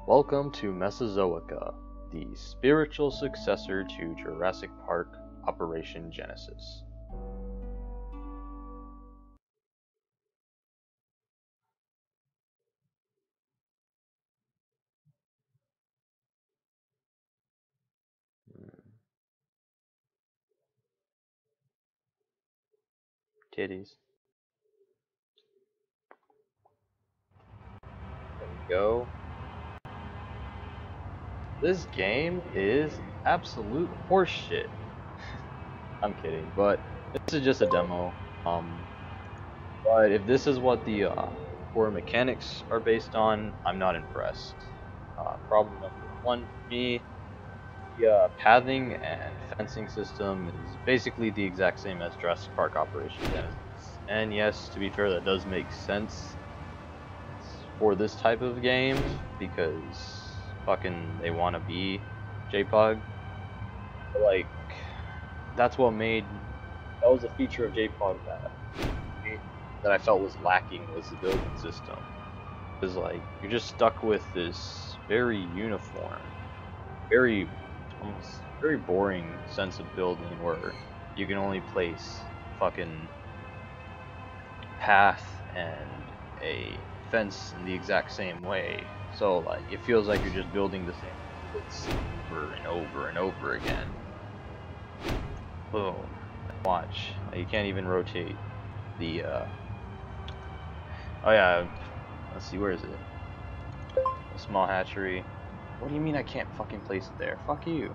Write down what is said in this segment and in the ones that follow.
Welcome to Mesozoica, the spiritual successor to Jurassic Park Operation Genesis. Titties. There we go. This game is absolute horseshit. I'm kidding, but this is just a demo. But if this is what the core mechanics are based on, I'm not impressed. Problem number one for me, the pathing and fencing system is basically the exact same as Jurassic Park Operation Genesis. And yes, to be fair, that does make sense for this type of game because fucking they want to be JPOG. But like, that was a feature of JPOG that I felt was lacking, was the building system. Because like, you're just stuck with this very uniform, almost very boring sense of building where you can only place fucking path and a fence in the exact same way. So like, it feels like you're just building the same bits over and over and over again. Boom. Watch. You can't even rotate the oh yeah, let's see, where is it? A small hatchery. What do you mean I can't fucking place it there? Fuck you.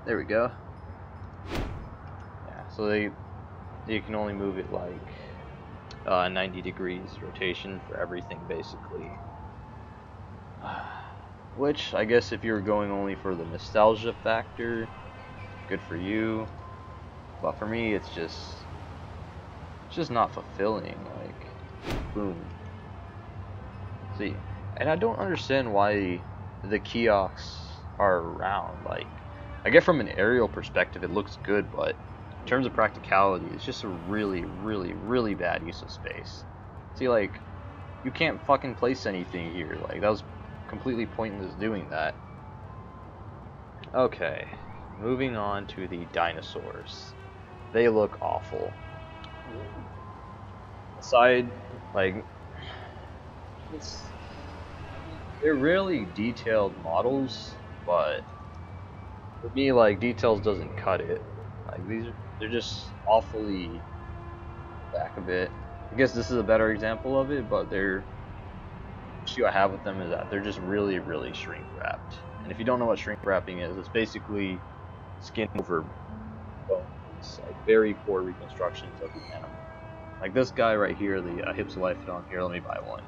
There we go. Yeah, so you can only move it like 90 degrees rotation for everything basically. Which I guess if you were going only for the nostalgia factor, good for you. But for me, it's just not fulfilling. Like, boom. See, and I don't understand why the kiosks are around. Like, I get from an aerial perspective it looks good, but in terms of practicality, it's just a really, really, really bad use of space. See, like, you can't fucking place anything here. Like, that was completely pointless doing that. Okay, moving on to the dinosaurs. They look awful. Aside, like, they're really detailed models, but for me, like, details doesn't cut it. Like, they're just awfully back a bit. I guess this is a better example of it, but the issue I have with them is that they're just really, really shrink wrapped. And if you don't know what shrink wrapping is, it's basically skin over bones, like very poor reconstructions of the animal. Like this guy right here, the Hypsilophodon. Here, let me buy one.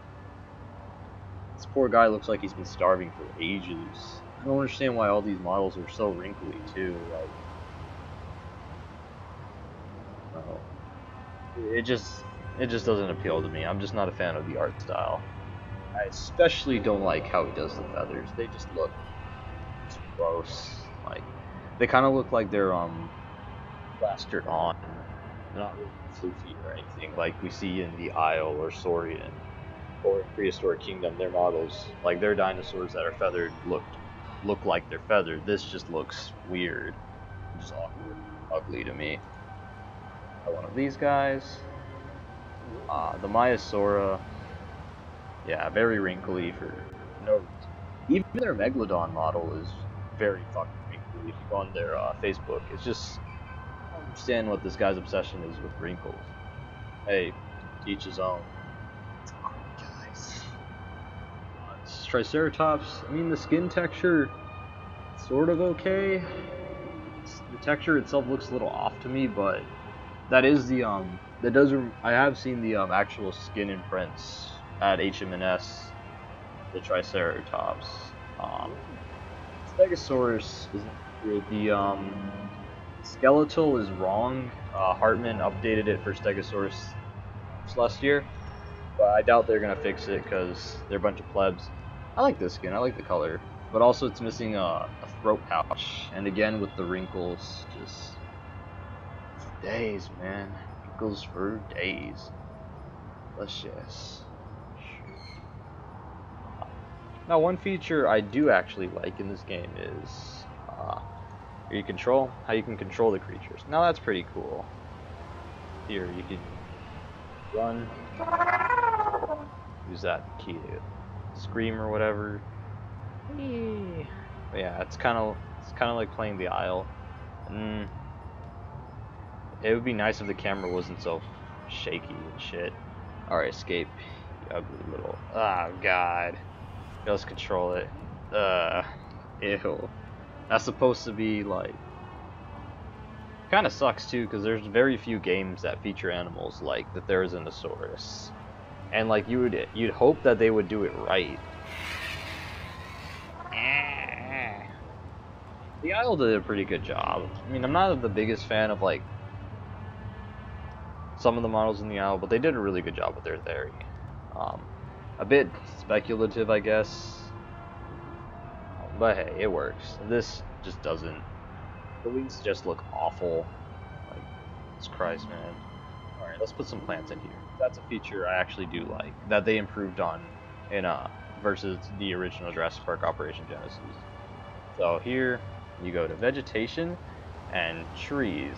This poor guy looks like he's been starving for ages. I don't understand why all these models are so wrinkly too. Like, no, it just doesn't appeal to me. I'm just not a fan of the art style. I especially don't like how he does the feathers. They just look gross. Like, they kind of look like they're plastered on. They're not really floofy or anything like we see in the Isle or Saurian or Prehistoric Kingdom. Their models, like their dinosaurs that are feathered, look like they're feathered. This just looks weird, just awkward, ugly to me. One of these guys, the Maiasaura. Yeah, very wrinkly for no reason. Even their Megalodon model is very fucking wrinkly. If you go on their Facebook, it's just, I don't understand what this guy's obsession is with wrinkles. Hey, each his own. Guys. Triceratops, I mean, the skin texture, sort of okay. The texture itself looks a little off to me, but that is the, I have seen the actual skin imprints at HM&S, the Triceratops. Stegosaurus is good. The skeletal is wrong. Hartman updated it for Stegosaurus last year, but I doubt they're gonna fix it because they're a bunch of plebs. I like this skin. I like the color, but also it's missing a throat pouch, and again with the wrinkles, just days, man. Wrinkles for days. Let's just. Now, one feature I do actually like in this game is how you can control the creatures. Now that's pretty cool. Here you can run, use that key to scream or whatever. But yeah, it's kind of like playing the Isle. It would be nice if the camera wasn't so shaky and shit. Alright, escape. You ugly little. Oh god. Let's control it. Ew. That's supposed to be like. Kind of sucks too, because there's very few games that feature animals like the Therizinosaurus, and like you'd hope that they would do it right. The Isle did a pretty good job. I mean, I'm not the biggest fan of like some of the models in the Isle, but they did a really good job with their theory. A bit speculative, I guess, but hey, it works. This just doesn't. The wings just look awful. Like, Jesus Christ, man. Alright, let's put some plants in here. That's a feature I actually do like, that they improved on in versus the original Jurassic Park Operation Genesis. So here, you go to vegetation and trees.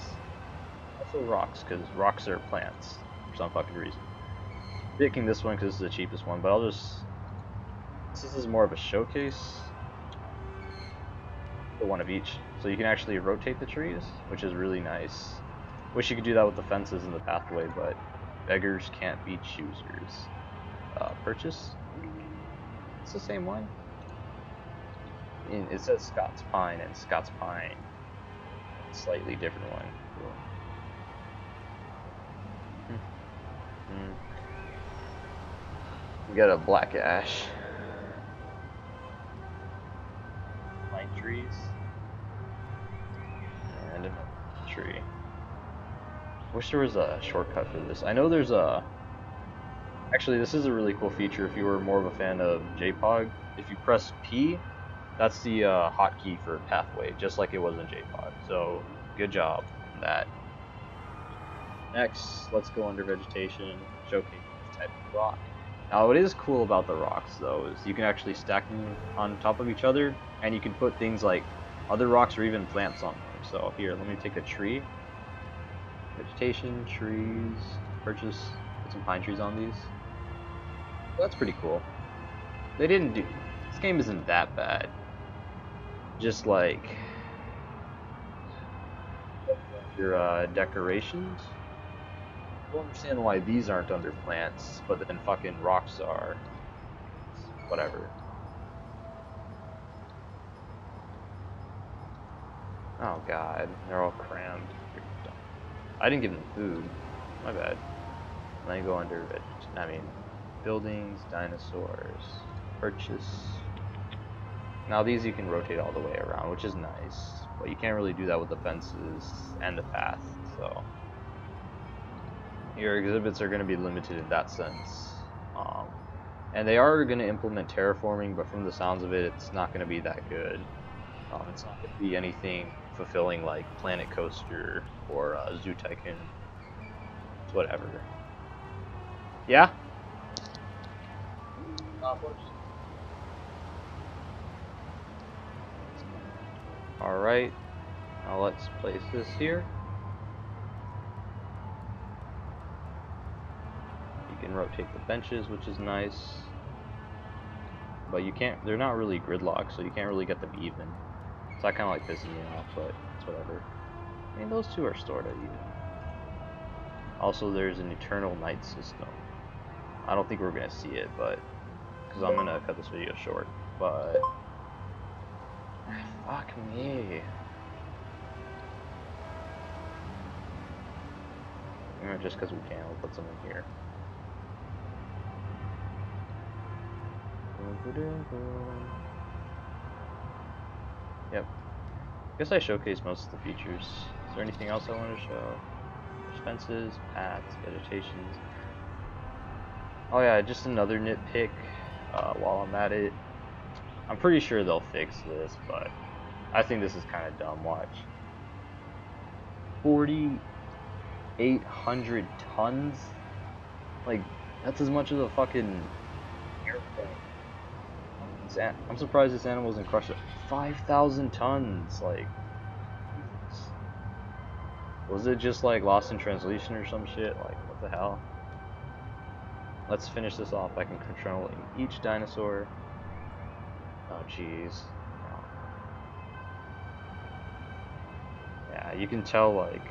Also rocks, because rocks are plants for some fucking reason. I'm picking this one because this is the cheapest one, but I'll just... This is more of a showcase. One of each, so you can actually rotate the trees, which is really nice. Wish you could do that with the fences and the pathway, but beggars can't be choosers. Purchase. It's the same one. It says Scots Pine and Scots Pine. Slightly different one. Cool. We got a black ash. Pine trees. And another tree. Wish there was a shortcut for this. I know there's a... Actually, this is a really cool feature if you were more of a fan of JPOG. If you press P, that's the hotkey for pathway, just like it was in JPOG. So, good job on that. Next, let's go under vegetation, showcase this type of rock. Now, what is cool about the rocks, though, is you can actually stack them on top of each other, and you can put things like other rocks or even plants on them. So here, let me take a tree. Vegetation, trees, purchase, put some pine trees on these. Well, that's pretty cool. They didn't do... This game isn't that bad. Just like... your decorations. I don't understand why these aren't under plants, but then fucking rocks are. Whatever. Oh god, they're all crammed. I didn't give them food. My bad. Let me go under buildings, dinosaurs, purchase. Now these you can rotate all the way around, which is nice, but you can't really do that with the fences and the path, so your exhibits are going to be limited in that sense. And they are going to implement terraforming, but from the sounds of it, it's not going to be that good. It's not going to be anything fulfilling like Planet Coaster or Zoo-Tycoon. It's whatever. Yeah? Alright. Now let's place this here. You can rotate the benches, which is nice. But you can't, they're not really gridlocked, so you can't really get them even. So that kind of like pisses me off, but it's whatever. I mean, those two are sort of even. Also, there's an eternal night system. I don't think we're going to see it, but... Because I'm going to cut this video short, but... Fuck me. Just because we can, we'll put some in here. Yep. I guess I showcased most of the features. Is there anything else I want to show? There's fences, paths, vegetation. Oh yeah, just another nitpick while I'm at it. I'm pretty sure they'll fix this, but I think this is kind of dumb. Watch. 4,800 tons? Like, that's as much as a fucking airplane. I'm surprised this animal isn't crushed. 5,000 tons. Like, was it just like lost in translation or some shit? Like, what the hell? Let's finish this off by controlling each dinosaur. Oh, jeez. Yeah, you can tell, like,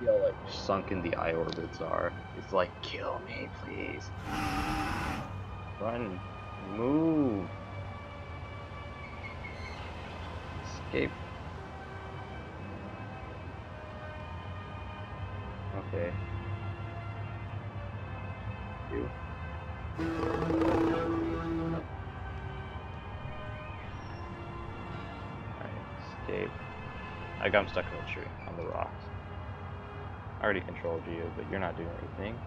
see how, like, sunken the eye orbits are. It's like, kill me, please. Run. Move. Escape. Okay. You. Alright, escape. I got him stuck in the tree, on the rocks. I already controlled you, but you're not doing anything.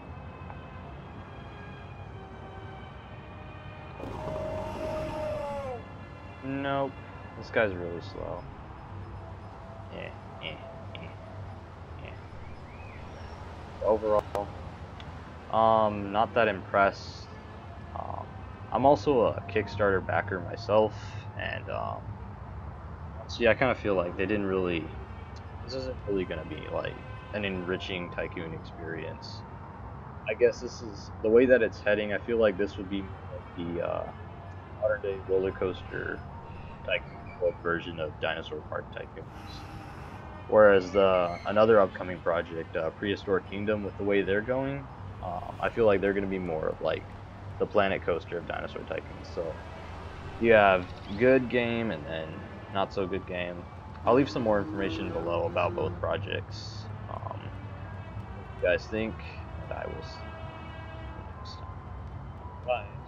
Nope. This guy's really slow. Overall, not that impressed. I'm also a Kickstarter backer myself, and see, I kind of feel like they didn't really. This isn't really gonna be like an enriching tycoon experience. I guess this is the way that it's heading. I feel like this would be like the modern day roller coaster tycoon version of Dinosaur Park Tycoons. Whereas another upcoming project, Prehistoric Kingdom, with the way they're going, I feel like they're going to be more of like the Planet Coaster of Dinosaur Tycoons. So you have good game and then not so good game. I'll leave some more information below about both projects. What you guys think, and I will see you next time. Bye.